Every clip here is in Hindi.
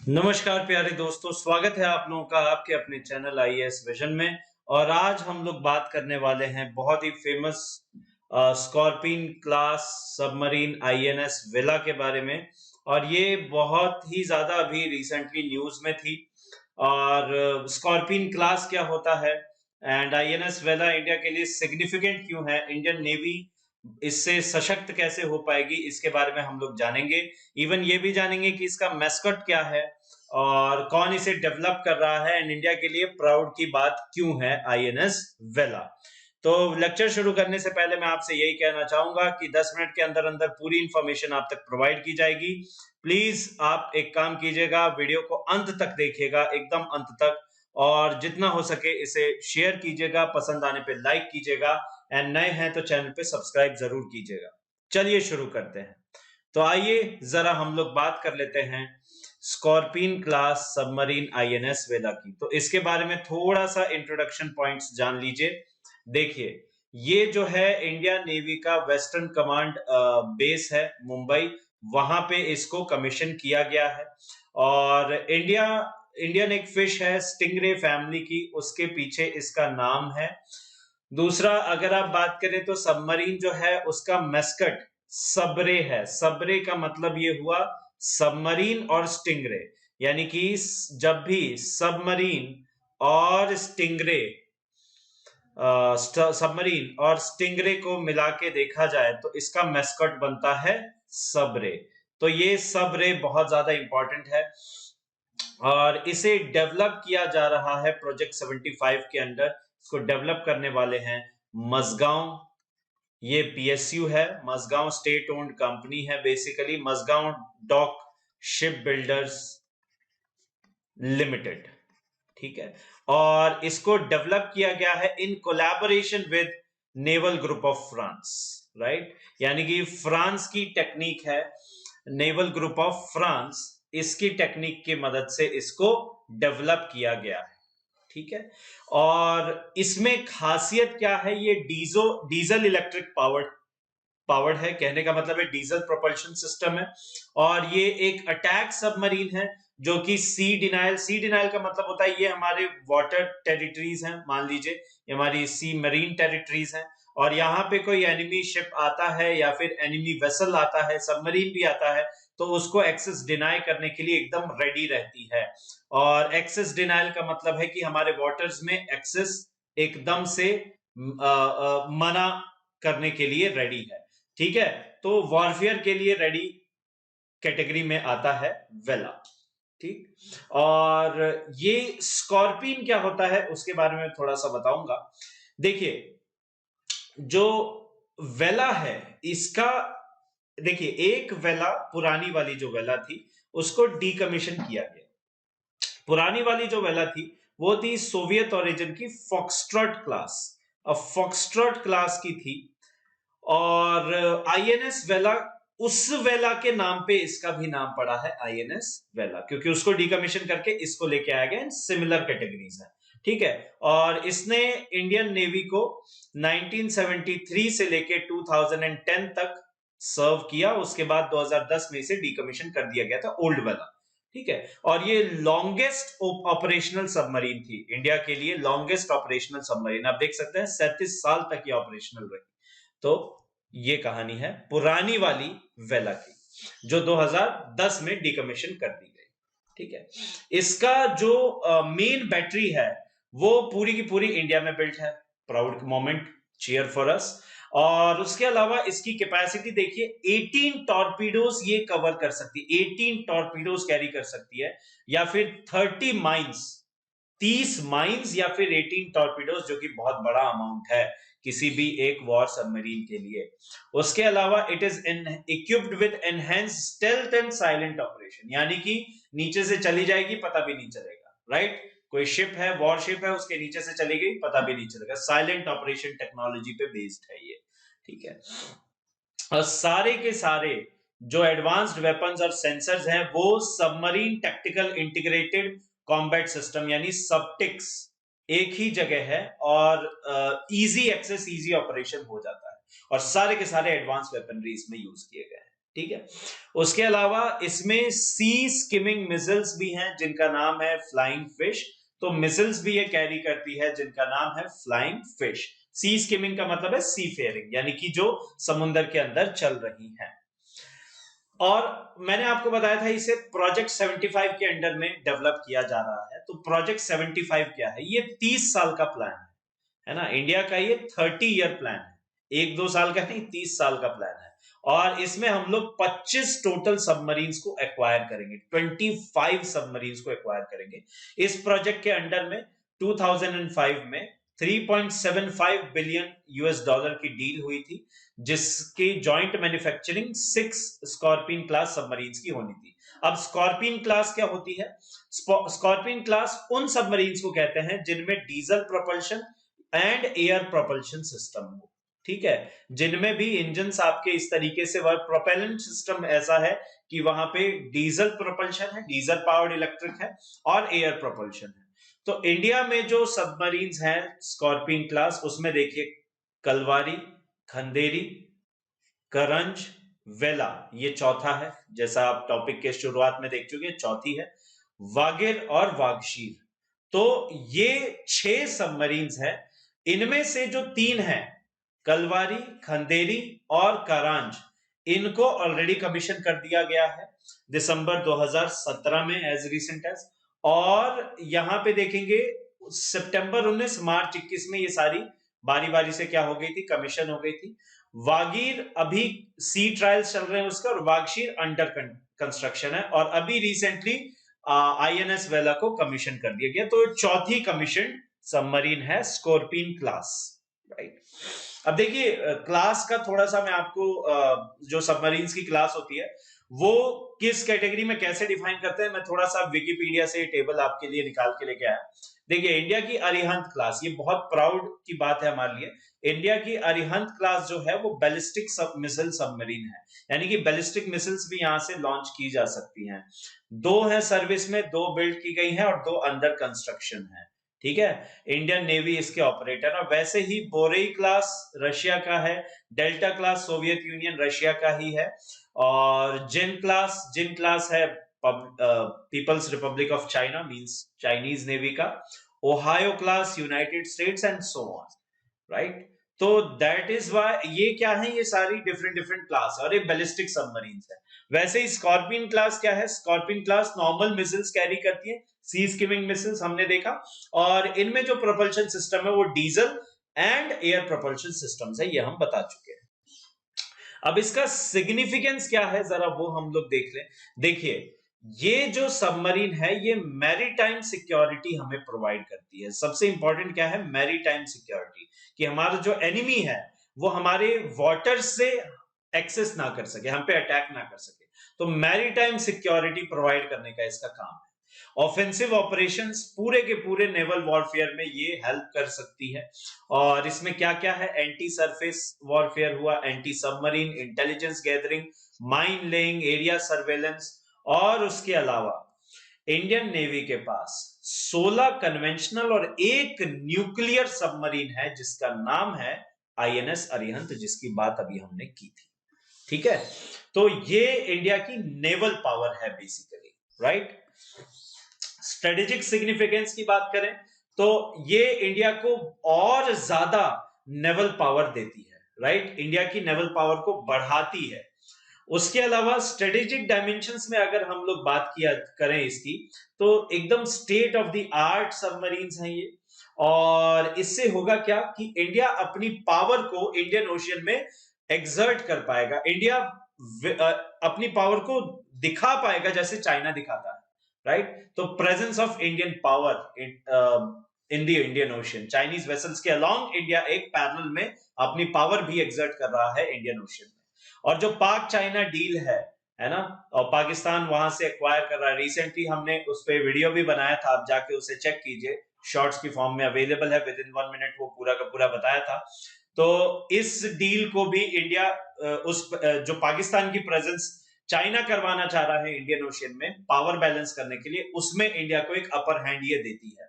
नमस्कार प्यारे दोस्तों, स्वागत है आप लोगों का आपके अपने चैनल आईएएस विजन में। और आज हम लोग बात करने वाले हैं बहुत ही famous scorpion class submarine INS Vela के बारे में। और ये बहुत ही ज्यादा अभी रिसेंटली न्यूज में थी। और स्कॉर्पियन क्लास क्या होता है एंड आईएनएस वेला इंडिया के लिए सिग्निफिकेंट क्यों है, इंडियन नेवी इससे सशक्त कैसे हो पाएगी, इसके बारे में हम लोग जानेंगे। इवन ये भी जानेंगे कि इसका मैस्कट क्या है और कौन इसे डेवलप कर रहा है एंड इंडिया के लिए प्राउड की बात क्यों है आईएनएस वेला। तो लेक्चर शुरू करने से पहले मैं आपसे यही कहना चाहूंगा कि 10 मिनट के अंदर अंदर पूरी इंफॉर्मेशन आप तक प्रोवाइड की जाएगी। प्लीज आप एक काम कीजिएगा, वीडियो को अंत तक देखिएगा, एकदम अंत तक। और जितना हो सके इसे शेयर कीजिएगा, पसंद आने पे लाइक कीजिएगा एंड नए हैं तो चैनल पे सब्सक्राइब जरूर कीजिएगा। चलिए शुरू करते हैं। तो आइए जरा हम लोग बात कर लेते हैं स्कॉर्पियन क्लास सबमरीन आईएनएस वेला की। तो इसके बारे में थोड़ा सा इंट्रोडक्शन पॉइंट्स जान लीजिए। देखिए, ये जो है इंडिया नेवी का वेस्टर्न कमांड बेस है मुंबई, वहां पे इसको कमीशन किया गया है। और इंडियन एक फिश है स्टिंगरे फैमिली की, उसके पीछे इसका नाम है। दूसरा, अगर आप बात करें तो सबमरीन जो है उसका मैस्कट सबरे है। सबरे का मतलब ये हुआ सबमरीन और स्टिंगरे, यानी कि जब भी सबमरीन और स्टिंगरे सबमरीन और स्टिंगरे को मिला के देखा जाए तो इसका मैस्कट बनता है सबरे। तो ये सबरे बहुत ज्यादा इंपॉर्टेंट है और इसे डेवलप किया जा रहा है प्रोजेक्ट 75 के अंडर। इसको डेवलप करने वाले हैं मजगांव, ये पीएसयू है, मजगांव स्टेट ओन्ड कंपनी है basically, Mazagon dock ship builders limited. ठीक है। और इसको डेवलप किया गया है in collaboration with naval group of France, right. यानी कि फ्रांस की टेक्निक है, नेवल ग्रुप ऑफ फ्रांस, इसकी टेक्निक की मदद से इसको डेवलप किया गया है। ठीक है। और इसमें खासियत क्या है, ये डीजल इलेक्ट्रिक पावर्ड है, कहने का मतलब है डीजल प्रोपल्शन सिस्टम है। और ये एक अटैक सबमरीन है जो कि सी डिनाइल का मतलब होता है ये हमारे वाटर टेरिटरीज हैं, मान लीजिए ये हमारी सी मरीन टेरिटरीज हैं। और यहाँ पे कोई एनिमी शिप आता है या फिर एनिमी वेसल आता है, सबमरीन भी आता है, तो उसको एक्सेस डिनाई करने के लिए एकदम रेडी रहती है। और एक्सेस डिनाइल का मतलब है कि हमारे वाटर्स में एक्सेस एकदम से मना करने के लिए रेडी है। ठीक है। तो वॉरफेयर के लिए रेडी कैटेगरी में आता है वेला। ठीक। और ये स्कॉर्पियन क्या होता है उसके बारे में थोड़ा सा बताऊंगा। देखिए, जो वेला है इसका, देखिए एक वेला, पुरानी वाली जो वेला थी उसको डीकमीशन किया गया। पुरानी वाली जो वेला थी वो थी सोवियत ओरिजिन की फॉक्सट्रॉट क्लास, अब फॉक्सट्रॉट क्लास की थी। और आईएनएस वेला, उस वेला के नाम पे इसका भी नाम पड़ा है आईएनएस वेला, क्योंकि उसको डीकमीशन करके इसको लेके आया गया, सिमिलर कैटेगरीज है। ठीक है। और इसने इंडियन नेवी को 1973 से लेके 2010 तक सर्व किया। उसके बाद 2010 में इसे डीकमीशन कर दिया गया था, ओल्ड वेला। ठीक है। और ये लॉन्गेस्ट ऑपरेशनल सबमरीन थी इंडिया के लिए, लॉन्गेस्ट ऑपरेशनल सबमरीन। आप देख सकते हैं 37 साल तक ये ऑपरेशनल रही। तो ये कहानी है पुरानी वाली वेला की जो 2010 में डीकमीशन कर दी गई। ठीक है। इसका जो मेन बैटरी है वो पूरी की पूरी इंडिया में बिल्ट है। Proud moment, cheer for us. और उसके अलावा इसकी कैपेसिटी देखिए, 18 टॉर्पीडोज ये कवर कर सकती है, 18 टॉर्पीडोज कैरी कर सकती है, या फिर 30 माइंस, 30 माइंस, या फिर 18 टॉर्पीडोज, जो कि बहुत बड़ा अमाउंट है किसी भी एक वॉर सबमरीन के लिए। उसके अलावा it is equipped with enhanced stealth and silent operation, यानी कि नीचे से चली जाएगी पता भी नहीं चलेगा, राइट। कोई शिप है, वॉर शिप है, उसके नीचे से चली गई पता भी नहीं चलेगा, साइलेंट ऑपरेशन टेक्नोलॉजी पे बेस्ड है ये। ठीक है। और सारे के सारे जो एडवांस्ड वेपन्स और सेंसर्स हैं वो submarine tactical integrated combat system यानी सबटिक्स एक ही जगह है, और इजी एक्सेस, इजी ऑपरेशन हो जाता है। और सारे के सारे एडवांस वेपनरी इसमें यूज किए गए हैं। ठीक है। उसके अलावा इसमें सी स्किमिंग मिसाइल्स भी हैं जिनका नाम है फ्लाइंग फिश। तो मिसाइल्स भी ये कैरी करती है जिनका नाम है फ्लाइंग फिश। सी स्किमिंग का मतलब है सी फेयरिंग, यानी कि जो समुद्र के अंदर चल रही हैं। और मैंने आपको बताया था इसे प्रोजेक्ट 75 के अंडर में डेवलप किया जा रहा है। तो प्रोजेक्ट 75 क्या है? ये 30 साल का प्लान है ना। इंडिया का ये 30 ईयर प्लान है, 1-2 साल का नहीं, 30 साल का प्लान है। और इसमें हम लोग 25 टोटल सबमरीन्स को एक्वायर करेंगे, 25 सबमरीन्स को एक्वायर करेंगे। इस प्रोजेक्ट के अंडर में 2005 में 3.75 बिलियन यूएस डॉलर की डील हुई थी, जिसकी joint manufacturing 6 scorpion class submarines की होनी थी। अब स्कॉर्पियन क्लास क्या होती है? स्कॉर्पियन क्लास उन सबमरीन्स को कहते हैं जिनमें diesel propulsion and air propulsion system हो, ठीक है, जिनमें भी इंजन्स आपके इस तरीके से वर्क, प्रोपेलेंट सिस्टम ऐसा है कि वहां पे डीजल प्रोपल्शन है, डीजल पावर्ड इलेक्ट्रिक है, और एयर प्रोपल्शन है। तो इंडिया में जो सबमरीन्स हैं स्कॉर्पियन क्लास, उसमें देखिए कलवारी, खंदेरी, करंज, वेला, ये चौथा है, जैसा आप टॉपिक के शुरुआत में देख चुके हैं, चौथी है। वागिर और वागशीर, तो ये 6 सबमरीन्स हैं। इनमें से जो 3 हैं, कलवारी, खंदेरी और करांज, इनको ऑलरेडी कमीशन कर दिया गया है दिसंबर 2017 में, एज रिसेंट एज। और यहां पे देखेंगे सितंबर 19, मार्च 21 में ये सारी बारी बारी से क्या हो गई थी, कमीशन हो गई थी। वागीर अभी सी ट्रायल्स चल रहे हैं उसका, और वागशीर अंडर कंस्ट्रक्शन है, और अभी रिसेंटली आईएनएस वेला को कमीशन कर दिया गया। तो चौथी कमीशन सबमरीन है स्कॉर्पियन क्लास, राइट। अब देखिए क्लास का थोड़ा सा मैं आपको जो सबमरीन्स की क्लास होती है वो किस कैटेगरी में कैसे डिफाइन करते हैं, मैं थोड़ा सा विकिपीडिया से टेबल आपके लिए निकाल के लेके आया। देखिए इंडिया की अरिहंत क्लास, ये बहुत प्राउड की बात है हमारे लिए। इंडिया की अरिहंत क्लास जो है वो बैलिस्टिक मिसाइल सबमरीन है, यानी कि बैलिस्टिक मिसाइल्स भी यहां से लॉन्च की जा सकती हैं। 2 है सर्विस में, 2 बिल्ड की गई हैं और 2 अंडर कंस्ट्रक्शन है, ठीक है। इंडियन नेवी इसके ऑपरेटर। और वैसे ही बोरेई क्लास रशिया का है, Delta class Soviet Union Russia का ही है, और जिन क्लास है People's Republic of China, means Chinese navy का। Ohio class United States, and so on, right. तो दैट इज व्हाई ये क्या है, ये सारी डिफरेंट डिफरेंट क्लास और ये बैलिस्टिक सबमरीन्स है। वैसे ही स्कॉर्पियन क्लास क्या है? Scorpion class normal missiles carry करती है, सी स्किमिंग मिसाइल्स हमने देखा, और इनमें जो प्रोपल्शन सिस्टम है वो diesel and air propulsion systems है, ये हम बता चुके हैं। अब इसका सिग्निफिकेंस क्या है, जरा वो हम लोग देख लें। देखिए ये जो सबमरीन है ये मैरीटाइम सिक्योरिटी हमें प्रोवाइड करती है। सबसे इंपॉर्टेंट क्या है? मैरीटाइम सिक्योरिटी, कि हमारा जो एनिमी है वो हमारे वाटर से एक्सेस ना कर सके, हम पे अटैक ना कर सके। तो मैरीटाइम सिक्योरिटी प्रोवाइड करने का इसका काम है। ऑफेंसिव ऑपरेशंस पूरे के पूरे नेवल वॉरफेयर में ये हेल्प कर सकती है। और इसमें क्या क्या है? एंटी सरफेस वॉरफेयर हुआ, anti submarine intelligence gathering, mine laying, area surveillance, और उसके अलावा इंडियन नेवी के पास 16 कन्वेंशनल और 1 न्यूक्लियर सबमरीन है जिसका नाम है आईएनएस अरिहंत, जिसकी बात अभी हमने की थी, ठीक है। तो ये इंडिया की नेवल पावर है बेसिकली, राइट। स्ट्रेटेजिक सिग्निफिकेंस की बात करें तो ये इंडिया को और ज्यादा नेवल पावर देती है, राइट। इंडिया की नेवल पावर को बढ़ाती है। उसके अलावा स्ट्रेटेजिक डायमेंशंस में अगर हम लोग बात किया करें इसकी, तो एकदम state of the art submarines हैं ये। और इससे होगा क्या कि इंडिया अपनी पावर को इंडियन ओशियन में एक्सर्ट कर पाएगा। इंडिया अपनी पावर को दिखा पाएगा जैसे चाइना दिखाता है, राइट। तो presence of Indian power in the Indian ocean, Chinese vessels के अलोंग इंडिया एक पैरेलल में अपनी पावर भी एक्सर्ट कर रहा है इंडियन ओशियन में। और जो पाक चाइना डील है ना, और पाकिस्तान वहां से एक्वायर कर रहा है। रिसेंटली हमने उस पर वीडियो भी बनाया था, आप जाके उसे चेक कीजिए, शॉर्ट्स की फॉर्म में अवेलेबल है, विद इन 1 मिनट वो पूरा का पूरा बताया था। तो इस डील को भी इंडिया उस जो पाकिस्तान की प्रेजेंस चाइना करवाना चाह रहा है इंडियन ओशियन में पावर बैलेंस करने के लिए, उसमें इंडिया को एक अपर हैंड ये देती है।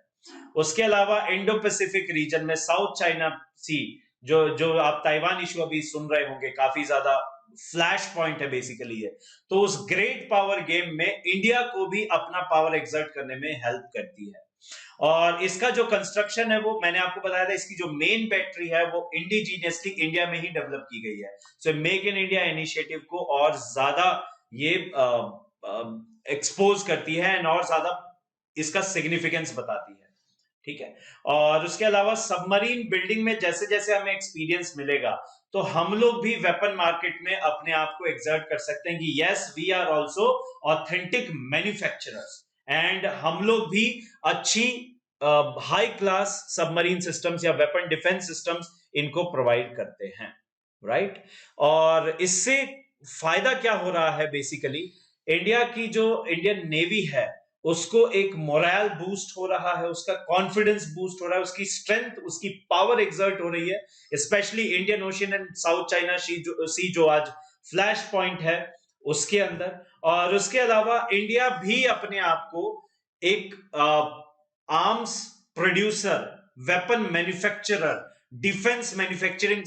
उसके अलावा इंडो पैसिफिक रीजन में साउथ चाइना सी, जो जो आप ताइवान इशू अभी सुन रहे होंगे, काफी ज्यादा फ्लैश पॉइंट है बेसिकली है। तो उस ग्रेट पावर गेम में इंडिया को भी अपना पावर एक्सर्ट करने में हेल्प करती है। और इसका जो कंस्ट्रक्शन है वो मैंने आपको बताया था, इसकी जो मेन बैटरी है वो इंडिजीनियसली इंडिया में ही डेवलप की गई है। So make in India initiative को और ज्यादा ये एक्सपोज करती है एंड और ज्यादा इसका सिग्निफिकेंस बताती है। ठीक है। और उसके अलावा सबमरीन बिल्डिंग में जैसे जैसे हमें एक्सपीरियंस मिलेगा तो हम लोग भी वेपन मार्केट में अपने आप को एक्सर्ट कर सकते हैं कि yes we are also authentic manufacturers and हम लोग भी अच्छी हाई क्लास सबमरीन सिस्टम्स या वेपन डिफेंस सिस्टम्स इनको प्रोवाइड करते हैं, राइट। और इससे फायदा क्या हो रहा है, बेसिकली इंडिया की जो इंडियन नेवी है उसको एक मोरल बूस्ट हो रहा है, उसका कॉन्फिडेंस बूस्ट हो रहा है, उसकी स्ट्रेंथ, उसकी पावर एक्सर्ट हो रही है, specially Indian Ocean and South China Sea जो आज फ्लैश पॉइंट है उसके अंदर। और उसके अलावा इंडिया भी अपने आप को एक arms producer, weapon manufacturer, defence manufacturing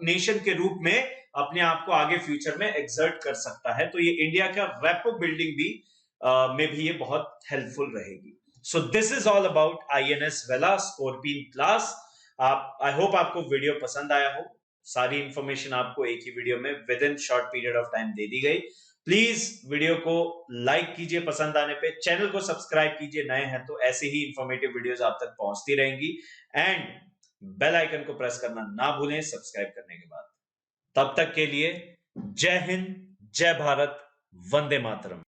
nation के रूप में अपने आप को आगे फ्यूचर में एक्सर्ट कर सकता है। तो ये इंडिया का रेपो बिल्डिंग भी में भी ये बहुत हेल्पफुल रहेगी। So this is all about INS Vela scorpion class. I hope आपको वीडियो पसंद आया हो। सारी इंफॉर्मेशन आपको एक ही वीडियो में within short period of time दे दी गई। प्लीज वीडियो को लाइक कीजिए पसंद आने पे, चैनल को सब्सक्राइब कीजिए नए हैं तो, ऐसे ही इंफॉर्मेटिव वीडियोस आप तक पहुंचती रहेंगी एंड बेल आइकन को प्रेस करना ना भूलें सब्सक्राइब करने के बाद। तब तक के लिए जय हिंद, जय भारत, वंदे मातरम।